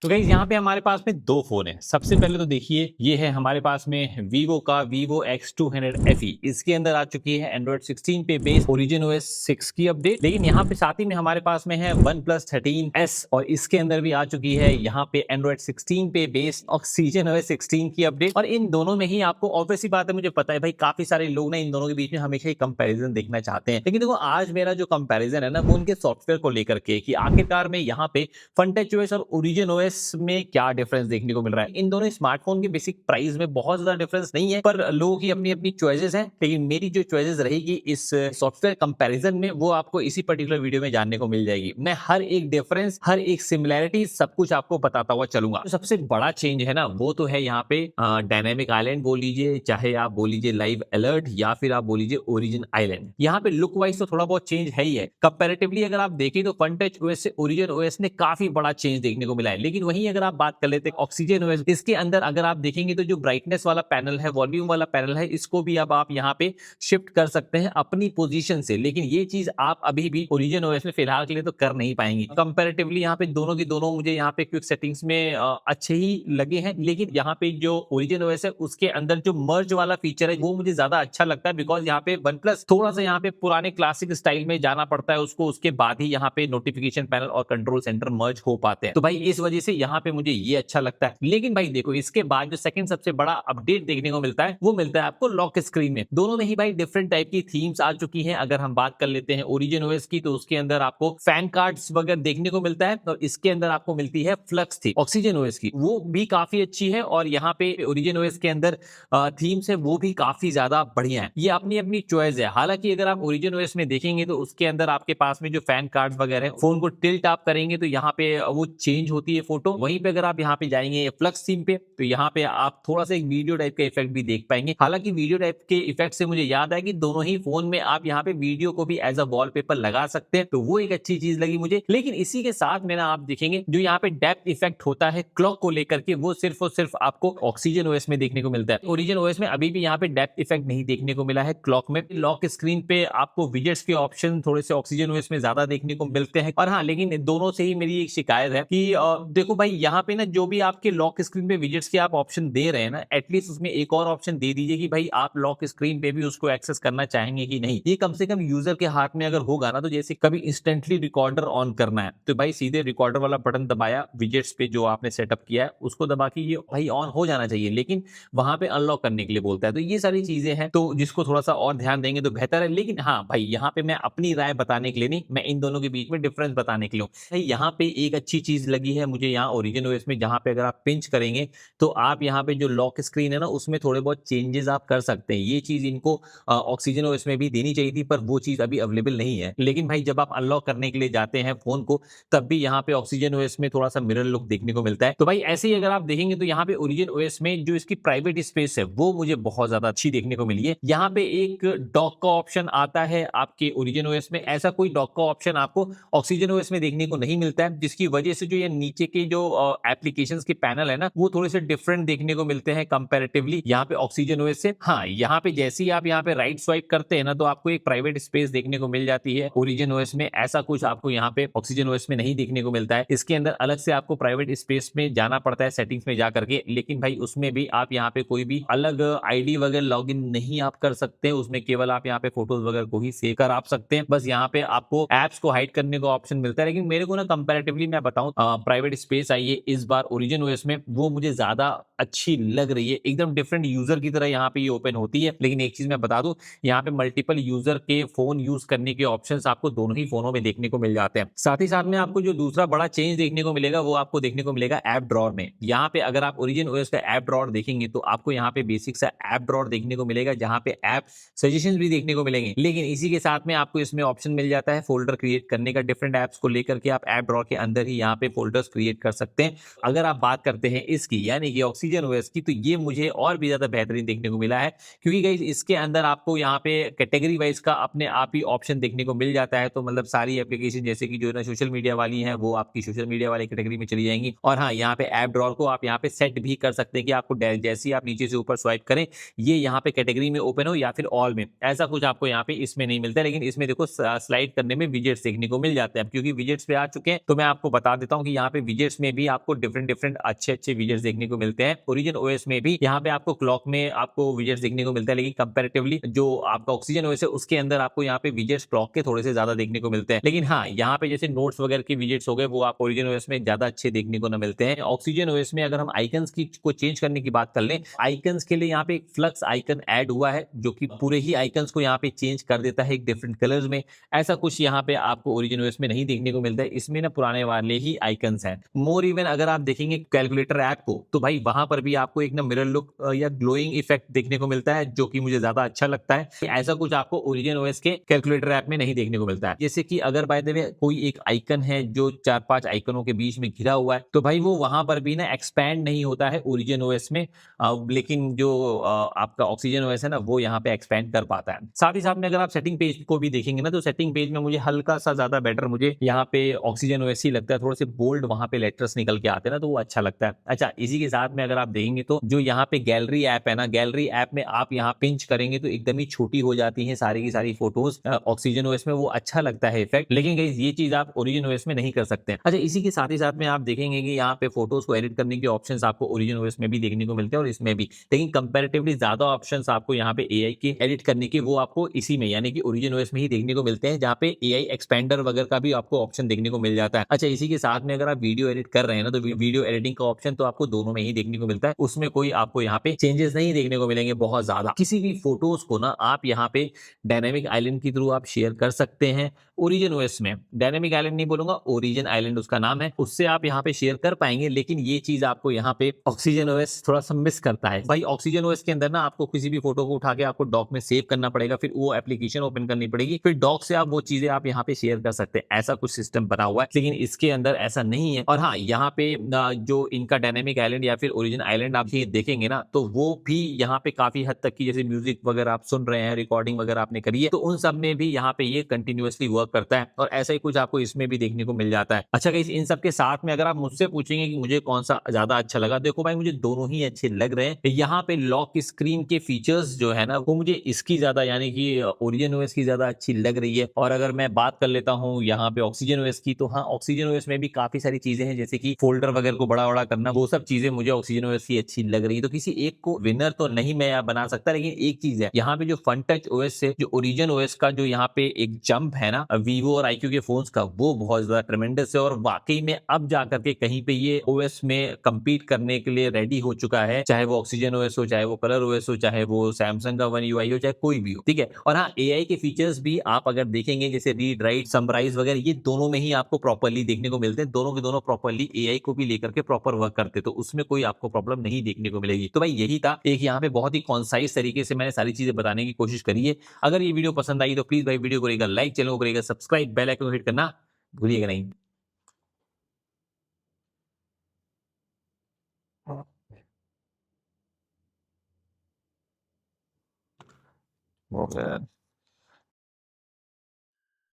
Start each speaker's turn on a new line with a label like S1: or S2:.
S1: तो गाइस यहाँ पे हमारे पास में दो फोन है। सबसे पहले तो देखिए ये है हमारे पास में Vivo का Vivo X200 FE। इसके अंदर आ चुकी है Android 16 पे बेस Origin OS 6 की अपडेट। लेकिन यहाँ पे साथ ही में हमारे पास में है OnePlus 13S और इसके अंदर भी आ चुकी है यहाँ पे Android 16 पे बेस Oxygen OS 16 की अपडेट। और इन दोनों में ही आपको ऑब्वियसली बात है, मुझे पता है भाई काफी सारे लोग ना इन दोनों के बीच में हमेशा ही कंपैरिजन देखना चाहते हैं। लेकिन देखो आज मेरा जो कंपैरिजन है ना वो उनके सॉफ्टवेयर को लेकर के कि आखिरकार में यहाँ पे FunTouch OS और Origin OS में क्या डिफरेंस देखने को मिल रहा है। इन दोनों स्मार्टफोन के बेसिक प्राइस में बहुत ज्यादा डिफरेंस नहीं है, पर लोगों की अपनी अपनी चॉइसेस हैं। लेकिन मेरी जो चॉइसेस रहेगी इस सॉफ्टवेयर कंपैरिजन में वो आपको इसी पर्टिकुलर वीडियो में जानने को मिल जाएगी। मैं हर एक डिफरेंस, हर एक सिमिलैरिटी सब कुछ आपको बताता हुआ चलूंगा। तो सबसे बड़ा चेंज है ना वो तो है यहाँ पे डायनेमिक आइलैंड बोल लीजिए, चाहे आप बोल लीजिए लाइव अलर्ट, या फिर आप बोल लीजिए ओरिजिन आइलैंड। यहाँ पे लुक वाइज तो थोड़ा बहुत चेंज है ही है। कंपैरेटिवली अगर आप देखें तो FunTouch OS से Origin OS ने काफी बड़ा चेंज देखने को मिला है। लेकिन वहीं अगर आप बात कर लेते हैं Oxygen OS, इसके अंदर अगर आप देखेंगे तो जो ब्राइटनेस वाला पैनल है, वॉल्यूम वाला पैनल है, इसको भी अब आप यहाँ पे शिफ्ट कर सकते हैं अपनी पोजीशन से। लेकिन ये चीज आप अभी भी Origin OS में फिलहाल के लिए तो कर नहीं पाएंगे। कंपैरेटिवली यहाँ पे दोनों की दोनों मुझे यहाँ पे क्विक सेटिंग्स में अच्छे ही लगे हैं। लेकिन यहाँ पे जो Origin OS है उसके अंदर जो मर्ज वाला फीचर है वो मुझे ज्यादा अच्छा लगता है, बिकॉज यहाँ पे OnePlus थोड़ा सा यहाँ पे पुराने क्लासिक स्टाइल में जाना पड़ता है उसको, उसके बाद ही यहाँ पे नोटिफिकेशन पैनल और कंट्रोल सेंटर मर्ज हो पाते हैं। तो भाई इस वजह से यहाँ पे मुझे ये अच्छा लगता है। लेकिन भाई देखो इसके बाद जो सेकंड सबसे बड़ा अपडेट देखने को मिलता है वो मिलता है आपको लॉक स्क्रीन में। दोनों में ही भाई डिफरेंट टाइप की थीम्स आ चुकी हैं। अगर हम बात कर लेते हैं Origin OS की तो उसके अंदर आपको फैन कार्ड्स वगैरह देखने को मिलता है, और इसके अंदर आपको मिलती है फ्लक्स थी। Oxygen OS की वो भी काफी अच्छी है, और यहाँ पे Origin OS के अंदर थीम्स है वो भी काफी ज्यादा बढ़िया है। ये अपनी अपनी चॉइस है। हालांकि अगर आप Origin OS में देखेंगे तो उसके अंदर आपके पास में जो फैन कार्ड्स वगैरह है, फोन को टिल्ट आप करेंगे तो यहाँ पे वो चेंज होती है फोटो। वहीं पे अगर आप यहाँ पे जाएंगे फ्लक्स थीम पे तो यहाँ पे आप थोड़ा सा एक वीडियो टाइप का इफेक्ट भी देख पाएंगे। हालांकि वीडियो टाइप के इफेक्ट से मुझे याद है कि दोनों ही फोन में आप यहाँ पे वीडियो को भी एज अ वॉलपेपर लगा सकते हैं, तो वो एक अच्छी चीज लगी मुझे। लेकिन इसी के साथ में ना आप देखेंगे जो यहाँ पे डेप्थ इफेक्ट होता है क्लॉक को लेकर के, वो सिर्फ और सिर्फ आपको Oxygen OS में देखने को मिलता है। Origin OS में अभी भी यहाँ पे डेप्थ इफेक्ट नहीं देखने को मिला है क्लॉक में। लॉक स्क्रीन पे आपको विजेट्स के ऑप्शन थोड़े से Oxygen OS में ज्यादा देखने को मिलते हैं। और हाँ, लेकिन दोनों से ही मेरी एक शिकायत है कि देखो भाई यहाँ पे ना जो भी आपके लॉक स्क्रीन पे विजेट्स के आप ऑप्शन दे रहे हैं ना, एटलीस्ट उसमें एक और ऑप्शन दे दीजिए कि भाई आप लॉक स्क्रीन पे भी उसको एक्सेस करना चाहेंगे कि नहीं। ये कम से कम यूजर के हाथ में अगर होगा ना, तो जैसे कभी इंस्टेंटली रिकॉर्डर ऑन करना है तो भाई सीधे रिकॉर्डर वाला बटन दबाया, विजेट्स पे जो आपने सेटअप किया है उसको दबा के ये भाई ऑन हो जाना चाहिए। लेकिन वहां पे अनलॉक करने के लिए बोलता है। तो ये सारी चीजें हैं तो जिसको थोड़ा सा और ध्यान देंगे तो बेहतर है। लेकिन हाँ भाई यहाँ पे मैं अपनी राय बताने के लिए नहीं, मैं इन दोनों के बीच में डिफरेंस बताने के लिए हूँ। यहाँ पे एक अच्छी चीज लगी है मुझे यहाँ Origin OS में, जहाँ पे अगर आप पिंच करेंगे तो आप यहाँ पे जो लॉक स्क्रीन है ना उसमें थोड़े बहुत चेंजेस आप कर सकते हैं। ये चीज इनको Oxygen OS में भी देनी चाहिए थी, पर वो चीज अभी अवेलेबल नहीं है। लेकिन भाई जब आप अनलॉक करने के लिए जाते हैं फोन को तब भी यहाँ पे Oxygen OS में थोड़ा सा मिरर लुक देखने को मिलता है। तो भाई ऐसे ही अगर आप देखेंगे तो यहाँ पे Origin OS में जो इसकी प्राइवेट स्पेस है वो मुझे बहुत ज्यादा अच्छी देखने को मिली है। यहाँ पे एक डॉक का ऑप्शन आता है आपके Origin OS में, ऐसा कोई डॉक का ऑप्शन आपको Oxygen OS में देखने को नहीं मिलता है, जिसकी वजह से जो ये नीचे के जो एप्लीकेशंस के पैनल है ना वो थोड़े से डिफरेंट देखने को मिलते हैं कंपैरेटिवली यहाँ पे Oxygen OS से। हाँ, यहाँ पे जैसे ही आप यहाँ पे राइट स्वाइप करते हैं ना तो आपको एक प्राइवेट स्पेस देखने को मिल जाती है Origin OS में। ऐसा कुछ आपको यहाँ पे Oxygen OS में नहीं देखने को मिलता है। इसके अंदर अलग से आपको प्राइवेट स्पेस में जाना पड़ता है सेटिंग्स में जा करके। लेकिन भाई उसमें भी आप यहाँ पे कोई भी अलग आईडी वगैरह लॉगिन नहीं आप कर सकते। उसमें केवल आप यहाँ पे फोटोज वगैरह को ही सेव कर आप सकते हैं। बस यहाँ पे आपको एप्स को हाइड करने का ऑप्शन मिलता है। लेकिन मेरे को ना कंपैरेटिवली मैं बताऊं प्राइवेट स्पेस आई है इस बार Origin OS में, वो मुझे ज्यादा अच्छी लग रही है। एकदम डिफरेंट यूजर की तरह यहाँ पे ये ओपन होती है। लेकिन एक चीज मैं बता दूं, यहाँ पे मल्टीपल यूजर के फोन यूज करने के ऑप्शंस आपको दोनों ही फोनों में देखने को मिल जाते हैं। साथ ही साथ में आपको जो दूसरा बड़ा चेंज देखने को मिलेगा वो आपको देखने को मिलेगा ऐप ड्रॉअर में। यहाँ पे अगर आप Origin OS का ऐप ड्रॉअर देखेंगे तो आपको यहाँ पे बेसिक सा ऐप ड्रॉअर देखने को मिलेगा, जहाँ पे ऐप सजेशन भी देखने को मिलेंगे। लेकिन इसी के साथ में आपको इसमें ऑप्शन मिल जाता है फोल्डर क्रिएट करने का। डिफरेंट ऐप्स को लेकर के आप ऐप ड्रॉअर के अंदर ही यहाँ पे फोल्डर्स क्रिएट कर सकते हैं। अगर आप बात करते हैं इसकी यानी कि Oxygen OS की, तो ये मुझे और भी ज्यादा बेहतरीन देखने को मिला है, क्योंकि गाइस इसके अंदर आपको यहाँ पे कैटेगरी वाइज का अपने आप ही ऑप्शन देखने को मिल जाता है। तो मतलब सारी एप्लीकेशन जैसे कि जो है ना सोशल मीडिया वाली है वो आपकी सोशल मीडिया वाली कैटेगरी में चली जाएंगी। और हाँ, यहाँ पे ऐप ड्रॉअर को आप यहाँ पे सेट भी कर सकते हैं कि आपको जैसे ही आप नीचे से ऊपर स्वाइप करें ये यहाँ पे कैटेगरी में ओपन हो या फिर ऑल में। ऐसा कुछ आपको यहाँ पे इसमें नहीं मिलता है। लेकिन इसमें देखो स्लाइड करने में विजेट्स देखने को मिल जाते हैं। क्योंकि विजेट्स पे आ चुके हैं तो मैं आपको बता देता हूँ कि यहाँ पे विजेट्स विजेट्स में भी आपको डिफरेंट डिफरेंट अच्छे अच्छे विजेट्स देखने को मिलते हैं। ओरिजिन ओएस में भी यहाँ पे आपको क्लॉक में आपको विजेट्स देखने को मिलता है, लेकिन कंपैरेटिवली जो आपका ऑक्सीजन ओएस है उसके अंदर आपको यहाँ पे विजेट्स क्लॉक के थोड़े से ज्यादा देखने को मिलते हैं। लेकिन हाँ, यहाँ पे जैसे नोट्स वगैरह के विजेट्स हो गए वो आप ओरिजिन ओएस में ज्यादा अच्छे देखने को न मिलते हैं। ऑक्सीजन ओएस में अगर हम आइकन्स की को चेंज करने की बात कर लें, आइकन्स के लिए यहाँ पे एक फ्लक्स आइकन ऐड हुआ है जो कि पूरे ही आइकन्स को यहाँ पे चेंज कर देता है एक डिफरेंट कलर्स में। ऐसा कुछ यहाँ पे आपको ओरिजिन ओएस में नहीं देखने को मिलता है, इसमें ना पुराने वाले ही आइकन्स हैं। मोर इवन अगर आप देखेंगे कैलकुलेटर ऐप को तो भाई वहां पर भी आपको एक ना मिरर लुक या ग्लोइंग इफेक्ट देखने को मिलता है जो कि मुझे ज्यादा अच्छा लगता है। ऐसा कुछ आपको ओरिजिन ओएस के कैलकुलेटर ऐप में नहीं देखने को मिलता है। जैसे कि अगर बाय द वे कोई एक आइकन है जो 4-5 आइकनों के बीच में घिरा हुआ है तो भाई वो वहां पर भी ना एक्सपैंड नहीं होता है ओरिजिन ओएस में, लेकिन जो आपका ऑक्सीजन ओएस है ना वो यहाँ पे एक्सपैंड कर पाता है। साथ ही साथ में अगर आप सेटिंग पेज को भी देखेंगे ना तो सेटिंग पेज में मुझे हल्का सा ज्यादा बेटर मुझे यहाँ पे ऑक्सीजन ओएस ही लगता है। थोड़े से बोल्ड वहां पे लेटर्स निकल के आते हैं ना तो वो अच्छा लगता है। अच्छा, इसी के साथ में अगर आप देखेंगे तो जो यहाँ पे गैलरी ऐप है ना, गैलरी ऐप में आप यहाँ पिंच करेंगे तो एकदम ही छोटी हो जाती है सारी की सारी फोटोज ऑक्सीजन ओएस में, वो अच्छा लगता है इफेक्ट। लेकिन गाइस ये चीज आप ओरिजिन ओएस में नहीं कर सकते। अच्छा, इसी के साथ ही साथ में आप देखेंगे कि यहाँ पे फोटोज को एडिट करने के ऑप्शंस आपको ओरिजिन ओएस में भी देखने को मिलते हैं और इसमें भी, लेकिन कंपैरेटिवली ज्यादा ऑप्शंस आपको यहाँ पे एआई के एडिट करने के वो आपको इसी में यानी कि ओरिजिन ओएस में ही देखने को मिलते हैं, जहाँ पे एआई एक्सपेंडर वगैरह का भी आपको ऑप्शन देखने को मिल जाता है। अच्छा, इसी के साथ में अगर आप वीडियो एडिट कर रहे हैं ना तो वीडियो एडिटिंग का ऑप्शन तो आपको दोनों में ही देखने को मिलता है, उसमें कोई आपको यहाँ पे चेंजेस नहीं देखने को मिलेंगे बहुत ज्यादा। किसी भी फोटोज को ना आप यहाँ पे डायनेमिक आइलैंड के थ्रू आप शेयर कर सकते हैं। ओरिजिन ओएस में डायनेमिक आइलैंड नहीं बोलूंगा, ओरिजिन आइलैंड उसका नाम है, उससे आप यहाँ पे शेयर कर पाएंगे। लेकिन ये चीज आपको यहाँ पे ऑक्सीजन ओएस थोड़ा सा मिस करता है। भाई ऑक्सीजन ओएस के अंदर ना आपको किसी भी फोटो को उठा के आपको डॉक में सेव करना पड़ेगा, फिर वो एप्लीकेशन ओपन करनी पड़ेगी, फिर डॉक से आप वो चीजें आप यहाँ पे शेयर कर सकते हैं। ऐसा कुछ सिस्टम बना हुआ है, लेकिन इसके अंदर ऐसा नहीं है। और हाँ, यहाँ पे जो इनका डायनेमिक आइलैंड या फिर ओरिजिन आइलैंड आप ये देखेंगे ना तो वो भी यहाँ पे काफी हद तक की, जैसे म्यूजिक वगैरह आप सुन रहे हैं, रिकॉर्डिंग वगैरह आपने करी है तो उन सब में भी यहाँ पे ये कंटिन्यूअसली वर्क करता है और ऐसा ही कुछ आपको इसमें भी देखने को मिल जाता है। अच्छा गाइस, इन सब के साथ में अगर आप मुझसे पूछेंगे कि मुझे कौन सा ज्यादा अच्छा लगा, देखो भाई मुझे दोनों ही अच्छे लग रहे हैं। यहाँ पे लॉक स्क्रीन के फीचर्स जो है ना वो मुझे इसकी ज्यादा यानी कि ओरिजिन ओएस की ज्यादा अच्छी लग रही है। और अगर मैं बात कर लेता हूँ यहाँ पे ऑक्सीजन ओएस की, तो हाँ ऑक्सीजन ओएस में भी काफी सारी चीजें हैं जैसे कि फोल्डर वगैरह को बड़ा बड़ा करना, वो सब चीजें मुझे ऑक्सीजन ओएस की अच्छी लग रही है। तो किसी एक को विनर तो नहीं मैं यहाँ बना सकता, लेकिन एक चीज है यहाँ पे जो फन टच ओएस से जो ओरिजिन ओएस का जो यहाँ पे एक जंप है ना वीवो और आईक्यू के फोन्स का, वो बहुत ज्यादा ट्रेमेंडस है और वाकई में अब जाकर के कहीं पे ये ओएस में compete करने के लिए रेडी हो चुका है, चाहे वो ऑक्सीजन ओएस हो, चाहे वो कलर ओएस हो, चाहे वो सैमसंग का वन यूआई हो, चाहे कोई भी हो, ठीक है। और हाँ, एआई के फीचर्स भी आप अगर देखेंगे जैसे रीड राइट समराइज वगैरह, ये दोनों में ही आपको प्रॉपरली देखने को मिलते हैं। दोनों के दोनों प्रॉपरली एआई को भी लेकर के प्रॉपर वर्क करते हैं, तो उसमें कोई आपको प्रॉब्लम नहीं देखने को मिलेगी। तो भाई यही था, एक यहाँ पे बहुत ही कॉन्साइज तरीके से मैंने सारी चीजें बताने की कोशिश करी है। अगर ये वीडियो पसंद आई तो प्लीज भाई वीडियो को करेगा लाइक, चैनल को करेगा सब्सक्राइब, बेल आइकन को हिट करना भूलिएगा नहीं। Okay.